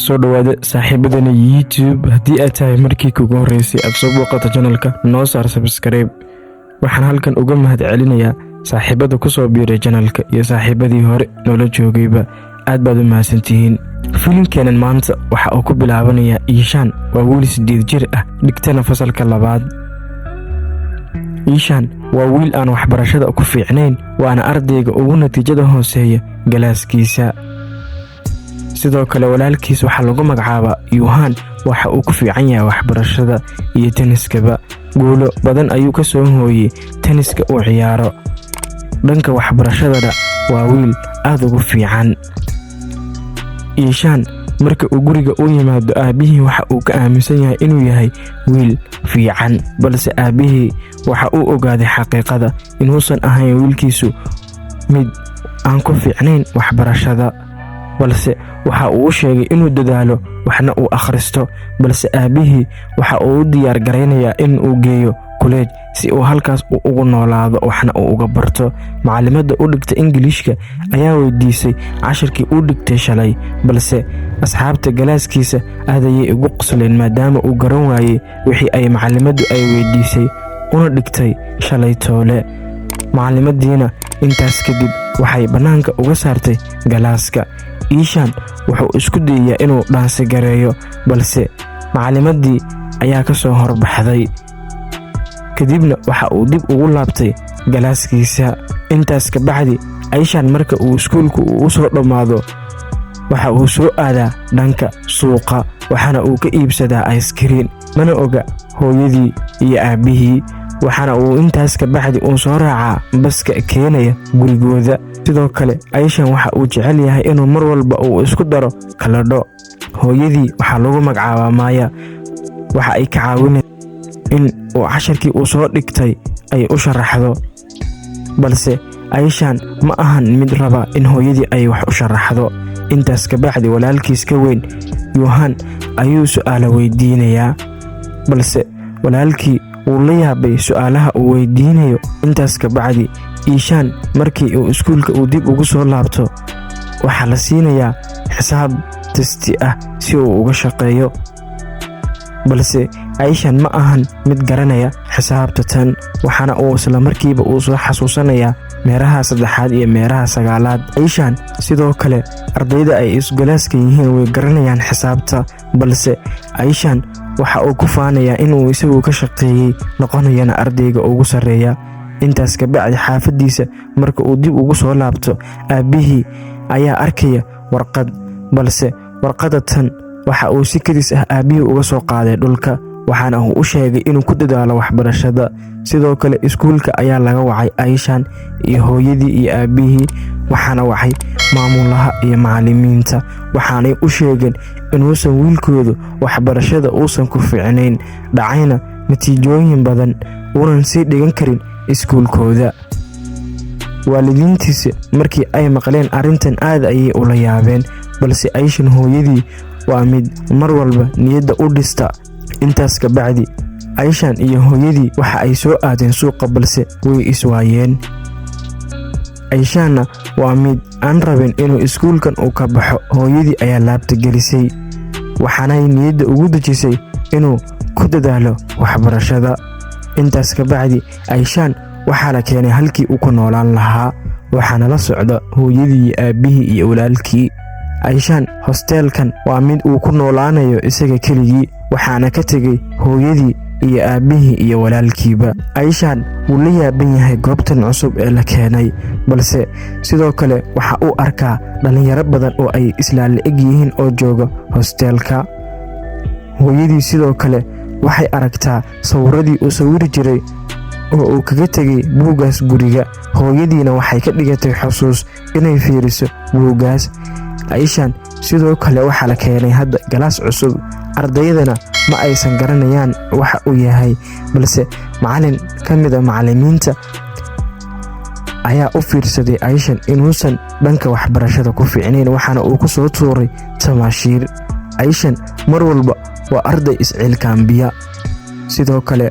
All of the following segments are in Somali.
soo dhawaada saaxiibadana YouTube haddii aad tahay markii kugu horeysay aad soo booqato channelka noo saar subscribe. waxaan halkan uga mahadcelinayaa saaxiibada ku soo biiray channelka iyo saaxiibadii hore noola joogayba. aad baad u mahadsantihiin. filimkeenan maanta waxa uu ku bilaabanayaa Ishaan waa wiil 8 jir ah dhigtana fasalka 2. Ishaan waa wiil aan waxbarashada ku fiicnayn waana ardayga ugu natiijada hooseeya galaaskiisa. sidoo kale walaalkiis waxa lagu magacaabaa Yohan waxa uu ku fiican yahay waxbarashada iyo tenniskaba. guulo badan ayuu ka soo hooyay tenniska uu ciyaaro. dhanka waxbarashada waa wiil aad ugu fiican. Ishaan marka uu guriga u yimaado aabihii waxa uu ka aaminsan yahay inuu yahay wiil fiican, balse aabihii waxa uu ogaaday xaqiiqada inuusan ahayn wiilkiisu mid aan ku fiicnayn waxbarashada, balse waxa uu sheegay inuu dadaalo waxna uu akhristo. balse aabihii waxa uu u diyaar gareynayaa in uu geeyo college si uu halkaas ugu noolaado waxna uu uga barto. macallimada u dhigta Ingiriiska ayaa weydiisay casharkii uu dhigtay shalay, balse asxaabta galaaskiisa aad ayay ugu qosleen maadaama uu garan waayay wixii ay macallimadu ay weydiisay una dhigtay shalay toole. macallimadiina intaas kadib waxay banaanka uga saartay galaaska. Ishaan wuxuu isku dayayaa inuu dhaansi gareeyo, balse macallimadii ayaa ka soo horbaxday. kadibna waxa uu dib ugu laabtay galaaskiisa. intaas ka bacdi Ishaan marka uu iskuulku u soo dhamaado waxa uu soo aadaa dhanka suuqa waxana uu ka iibsadaa ice cream. mana oga hooyadii iyo aabihii, waxana uu intaas ka bacdi uu soo raacaa baska keenaya gurigooda. sidoo kale Ishaan waxa uu jecel yahay inuu mar walba uu isku daro kaladho. hooyadii waxa lagu magacaabaa Maya waxa ay ka caawinaysaa in uu casharkii uu soo dhigtay ay u sharaxdo, balse Ishaan ma ahan mid raba in hooyadii ay wax u sharaxdo. intaas ka bacdi walaalkiis ka weyn Yohan ayuu su'aalo weydiinayaa, balse walaalkii uu la yaabay su'aalaha uu weydiinayo. intaas ka bacdi Ishaan markii uu iskuulka uu dib ugu soo laabto waxa la siinayaa xisaab testi ah si uu uga shaqeeyo, balse Ishaan ma ahan mid garanaya xisaabta tan. waxana uu isla markiiba uu soo xasuusanayaa meeraha 3 iyo meeraha 9. Ishaan sidoo kale ardayda ay isgalaaska yihiin way garanayaan xisaabta, balse Ishaan waxa uu ku faanayaa inuu isagu ka shaqeeyay noqonayana ardayga ugu sareeya. intaas ka bacdi xaafadiisa marka uu dib ugu soo laabto aabihii ayaa arkaya warqad, balse warqada tan waxa uu si kadis ah aabihii uga soo qaaday dhulka, waxaana uu u sheegay inuu ku dadaalo waxbarashada. sidoo kale iskuulka ayaa laga wacay Ishaan iyo hooyadii iyo aabihii, waxaana wacay maamulaha iyo macallimiinta, waxaanay u sheegeen inuusan wiilkoodu waxbarashada uusan ku fiicnayn, dhacayna natiijooyin badan uunan sii dhigan karin iskuulkooda. waalidiintiisa markii ay maqleen arrintan aad ayay ula yaabeen, balse Ishaan hooyadii waa mid mar walba niyadda u dhista. intaas ka bacdi Ishaan iyo hooyadii waxa ay soo aadeen suuqa, balse way iswaayeen. Ishaanna waa mid aan rabin inuu iskuulkan uu ka baxo. hooyadii ayaa laabta gelisay, waxaanay niyadda ugu dejisay inuu ku dadaalo waxbarashada. intaas ka bacdi Ishaan waxaa la keenay halkii uu ku noolaan lahaa, waxaana la socda hooyadii iyo aabihii iyo walaalkii. Ishaan hostelkan waa mid uu ku noolaanayo isaga keligii, waxaana ka tegay hooyadii iyo aabihii iyo walaalkiiba. Ishaan wuu la yaaban yahay goobtan cusub ee la keenay, balse sidoo kale waxa uu arkaa dhalinyaro badan oo ay isla eg yihiin oo jooga hostelka. hooyadii sidoo kale waxay aragtaa sawiradii uu sawiri jiray oo uu kaga tegay buugaas guriga. hooyadiina waxay ka dhigatay xusuus inay fiiriso buugaas. Ishaan sidoo kale waxa la keenay hadda galaas cusub. ardaydana ma aysan garanayaan waxa uu yahay, balse macallin ka mid ah macallimiinta ayaa u fiirsaday Ishaan inuusan dhanka waxbarashada ku fiicnayn, waxaana uu ku soo tuuray tamaashiir. Ishaan mar walba waa arday isciilkaambiya. sidoo kale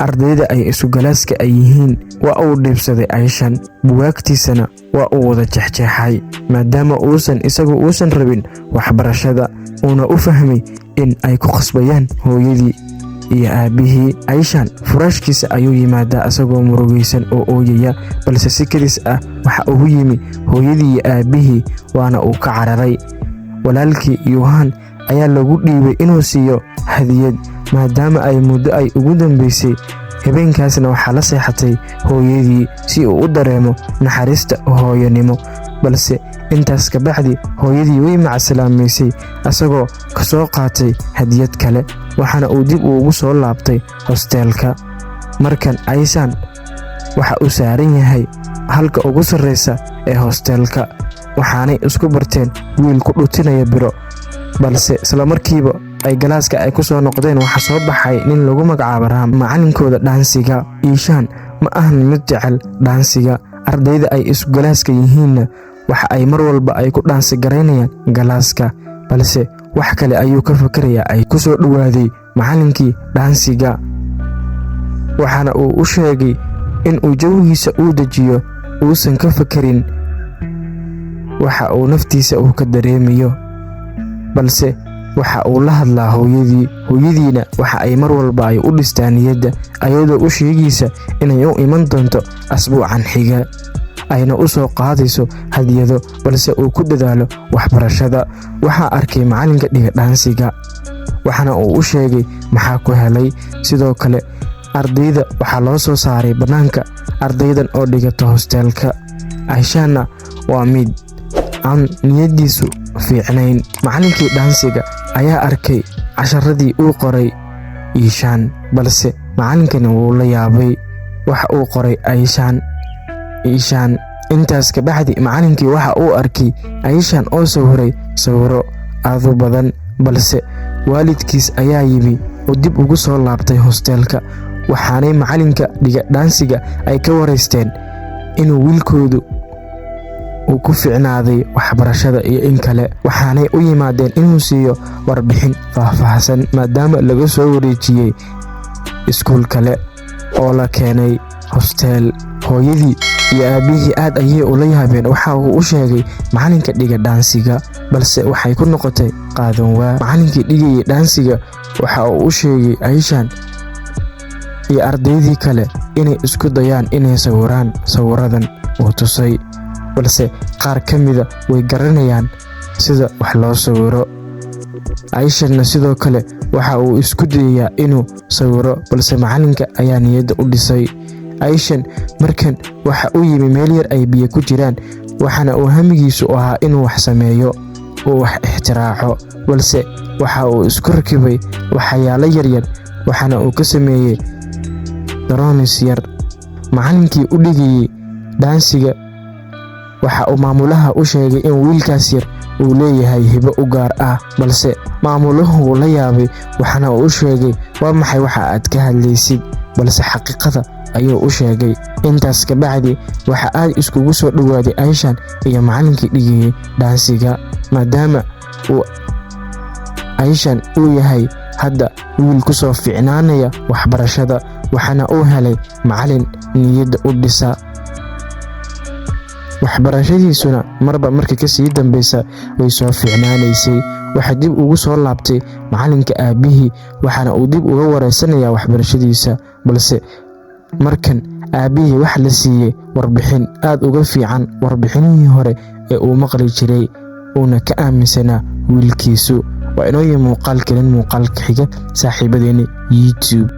ardayda ay isugalaaska ay yihiin waa uu dhiibsaday Aishan, buwaagtiisana waa uu wada jexjeexay maadaama uusan rabin waxbarashada, uuna u fahmay in ay ku qasbayaan hooyadii iyo aabihii. Aishan furaashkiisa ayuu yimaadaa asagoo murugaysan oo ooyaya, balse si kadis ah waxa ugu yimi hooyadii iyo aabihii waana uu ka cararay. Walaalkii Yohan ayaa lagu dhiibay inuu siiyo hadiyad maadaama ay muddo ay ugu dambeysay. Habeenkaasna waxaa la seexatay hooyadii si uu u dareemo naxariista hooyanimo, balse intaas ka bacdi hooyadii way macasalaameysay asagoo ka soo qaatay hadiyad kale, waxaana uu dib ugu soo laabtay hostelka. Markan Aishan waxa uu saaran yahay halka ugu sarreysa ee hostelka, waxaanay isku barteen wiil ku dhutinaya biro, balse isla markiiba ay galaaska ay ku soo noqdeen waxa soo baxay nin lagu magacaabo Ram, macalinkooda dhaansiga. Aishan ma ahan mid jecel dhaansiga, ardayda ay isugalaaska yihiinna waxa ay mar walba ay ku dhaansi garaynayaan galaaska, balse wax kale ayuu ka fikirayaa. Ay ku soo dhawaaday macalinkii dhaansiga, waxaana uu u sheegay in uu jawigiisa uu dejiyo, uusan ka fikirin waxa uu naftiisa uu ka dareemayo, balse waxa uu la hadlaa hooyadiina waxa ay mar walba ay u dhistaan niyadda, ayadoo u sheegaysa inay u iman doonto asbuucan xiga, ayna u soo qaadayso hadiyado, balse uu ku dadaalo waxbarashada. Waxaa arkay macalinka dhiga dhaansiga, waxaana uu u sheegay maxaa ku helay. Sidoo kale ardayda waxaa loo soo saaray bannaanka ardaydan oo dhigata hostelka. Aishanna waa mid aan niyadiisu fiicnayn. Macalinkii dhaansiga ayaa arkay casharadii uu qoray Aishan, balse macalinkani wuu la yaabay waxa uu qoray Aishan. Intaas ka bacdi macalinkii waxa uu arkay Aishan oo sawiray sawiro aad u badan, balse waalidkiis ayaa yimi oo dib ugu soo laabtay hostelka, waxaanay macalinka dhiga dhaansiga ay ka wareysteen inuu wiilkoodu uu ku fiicnaaday waxbarashada iyo in kale, waxaanay u yimaadeen inuu siiyo warbixin faahfaahsan maadaama laga soo wareejiyay iskuul kale oo la keenay hostel. Hooyadii iyo aabihii aad ayay ula yaabeen waxa uu u sheegay macalinka dhiga dhaansiga, balse waxay ku noqotay qaadan waa. Macalinkii dhigayay dhaansiga waxa uu u sheegay Aishan iyo ardaydii kale inay isku dayaan inay sawiraan sawiradan uu tusay, balse qaar ka mida way garanayaan sida wax loo sawiro. Aishanna sidoo kale waxa uu isku dayayaa inuu sawiro, balse macalinka ayaa niyadda u dhisay. Aishan markan waxa uu yimi meel yar ay biyo ku jiraan, waxaana uu hamigiisu ahaa inuu wax sameeyo oo wax ixtiraaco, balse waxa uu isku rakibay waxyaalo yaryar, waxaana uu ka sameeyay daroonis yar. Macalinkii u dhigayay dhaansiga waxa uu maamulaha u sheegay in wiilkaas yar uu leeyahay hibo u gaar ah, balse maamuluhu wuu la yaabay, waxaana uu u sheegay waa maxay waxa aad ka hadlaysid, balse xaqiiqada ayuu u sheegay. Intaas ka bacdi waxa aad iskugu soo dhawaaday Aishan iyo macalinkii dhigayay dhaansiga, maadaama uu Aishan uu yahay hadda wiil ku soo fiicnaanaya waxbarashada, waxaana uu helay macalin niyadda u dhisa. waxbarashadiisuna marba markii ka sii dambaysa way soo fiicnaanaysay. waxa dib ugu soo laabtay macalinka aabihii, waxaana uu dib uga wareysanayaa waxbarashadiisa, balse markan aabihii waxa la siiyey warbixin aad uga fiican warbixinihii hore ee uu maqli jiray, uuna ka aaminsanaa wiilkiisu. waa inoo muuqaal kale muuqaalka xiga saaxiibadeena YouTube.